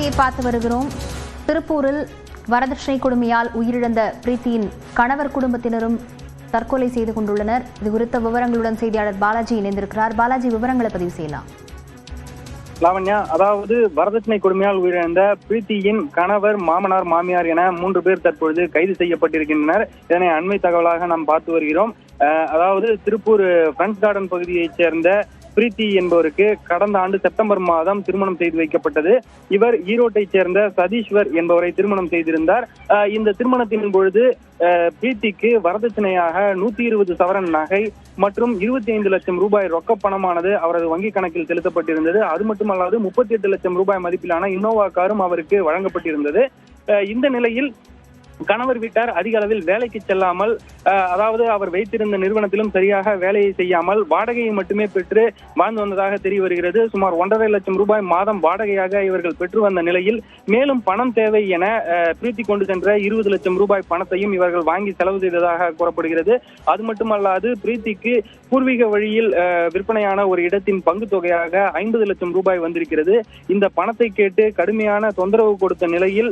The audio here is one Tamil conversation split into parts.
செய்தியை பார்த்து வருகிறோம். திருப்பூரில் வரதட்சணை கொடுமையால் உயிரிழந்த பிரீத்தியின் கணவர் குடும்பத்தினரும் தற்கொலை செய்து கொண்டுள்ளனர். இது குறித்த விவரங்களுடன் செய்தியாளர் பாலாஜி இணைந்திருக்கிறார். பாலாஜி, விவரங்களை பதிவு செய்யலாம். லாவண்யா, அதாவது வரதட்சணை கொடுமையால் உயிரிழந்த பிரீத்தியின் கணவர், மாமனார், மாமியார் என 3 பேர் தற்பொழுது கைது செய்யப்பட்டிருக்கின்றனர். இதனை அண்மை தகவலாக நாம் பார்த்து வருகிறோம். அதாவது திருப்பூர் பிரெஞ்ச் கார்டன் பகுதியைச் சேர்ந்த பிரீத்தி என்பவருக்கு கடந்த ஆண்டு செப்டம்பர் மாதம் திருமணம் செய்து வைக்கப்பட்டது. இவர் ஈரோட்டைச் சேர்ந்த சதீஸ்வர் என்பவரை திருமணம் செய்திருந்தார். இந்த திருமணத்தின் பொழுது பிரீத்திக்கு வரதட்சணையாக 120 சவரன் நகை மற்றும் 25 லட்சம் ரூபாய் ரொக்க பணமானது அவரது வங்கி கணக்கில் செலுத்தப்பட்டிருந்தது. அது மட்டுமல்லாது 38 லட்சம் ரூபாய் மதிப்பிலான இன்னோவா காரும் அவருக்கு வழங்கப்பட்டிருந்தது. இந்த நிலையில் கணவர் வீட்டார் அதிக அளவில் வேலைக்கு செல்லாமல், அதாவது அவர் வைத்திருந்த நிறுவனத்திலும் சரியாக வேலையை செய்யாமல் வாடகையை மட்டுமே பெற்று வாழ்ந்து வந்ததாக தெரிய வருகிறது. சுமார் 1.5 லட்சம் ரூபாய் மாதம் வாடகையாக இவர்கள் பெற்று வந்த நிலையில் மேலும் பணம் தேவை என பிரீத்தி கொண்டு சென்ற 20 லட்சம் ரூபாய் பணத்தையும் இவர்கள் வாங்கி செலவு செய்ததாக கூறப்படுகிறது. அது மட்டுமல்லாது பிரீத்திக்கு பூர்வீக வழியில் விற்பனையான ஒரு இடத்தின் பங்கு தொகையாக 50 லட்சம் ரூபாய் வந்திருக்கிறது. இந்த பணத்தை கேட்டு கடுமையான தொந்தரவு கொடுத்த நிலையில்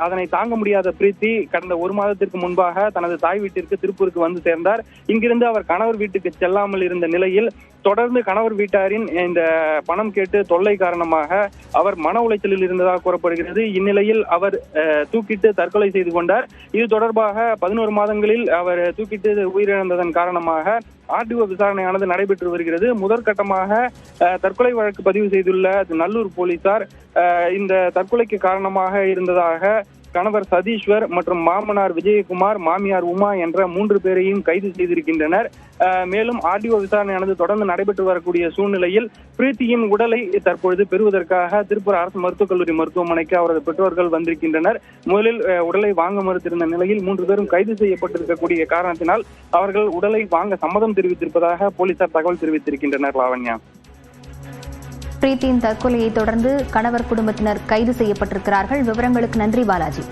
அதனை தாங்க முடியாத பிரீத்தி கடந்த 1 மாதத்திற்கு முன்பாக தனது தாய் வீட்டிற்கு திருப்பூருக்கு வந்து சேர்ந்தார். இங்கிருந்து அவர் கணவர் வீட்டுக்கு செல்லாமல் இருந்த நிலையில் தொடர்ந்து கணவர் வீட்டாரின் இந்த பணம் கேட்டு தொல்லை காரணமாக அவர் மன உளைச்சலில் இருந்ததாக கூறப்படுகிறது. இந்நிலையில் அவர் தூக்கிட்டு தற்கொலை செய்து கொண்டார். இது தொடர்பாக 11 மாதங்களில் அவர் தூக்கிட்டு உயிரிழந்ததன் காரணமாக ஆர்டிஓ விசாரணையானது நடைபெற்று வருகிறது. முதற்கட்டமாக தற்கொலை வழக்கு பதிவு செய்துள்ள நல்லூர் போலீசார் இந்த தற்கொலைக்கு காரணமாக இருந்ததாக கணவர் சதீஸ்வர் மற்றும் மாமனார் விஜயகுமார், மாமியார் உமா என்ற 3 பேரையும் கைது செய்திருக்கின்றனர். மேலும் ஆர்டிஓ விசாரணையானது தொடர்ந்து நடைபெற்று வரக்கூடிய சூழ்நிலையில் பிரீத்தியின் உடலை தற்பொழுது பெறுவதற்காக திருப்பூர் அரசு மருத்துவக் கல்லூரி மருத்துவமனைக்கு அவரது பெற்றோர்கள் வந்திருக்கின்றனர். முதலில் உடலை வாங்க மறுத்திருந்த நிலையில் 3 பேரும் கைது செய்யப்பட்டிருக்கக்கூடிய காரணத்தினால் அவர்கள் உடலை வாங்க சம்மதம் தெரிவித்திருப்பதாக போலீசார் தகவல் தெரிவித்திருக்கின்றனர். லாவண்யா, பிரீத்தியின் தற்கொலையை தொடர்ந்து கணவர் குடும்பத்தினர் கைது செய்யப்பட்டிருக்கிறார்கள். விவரங்களுக்கு நன்றி பாலாஜி.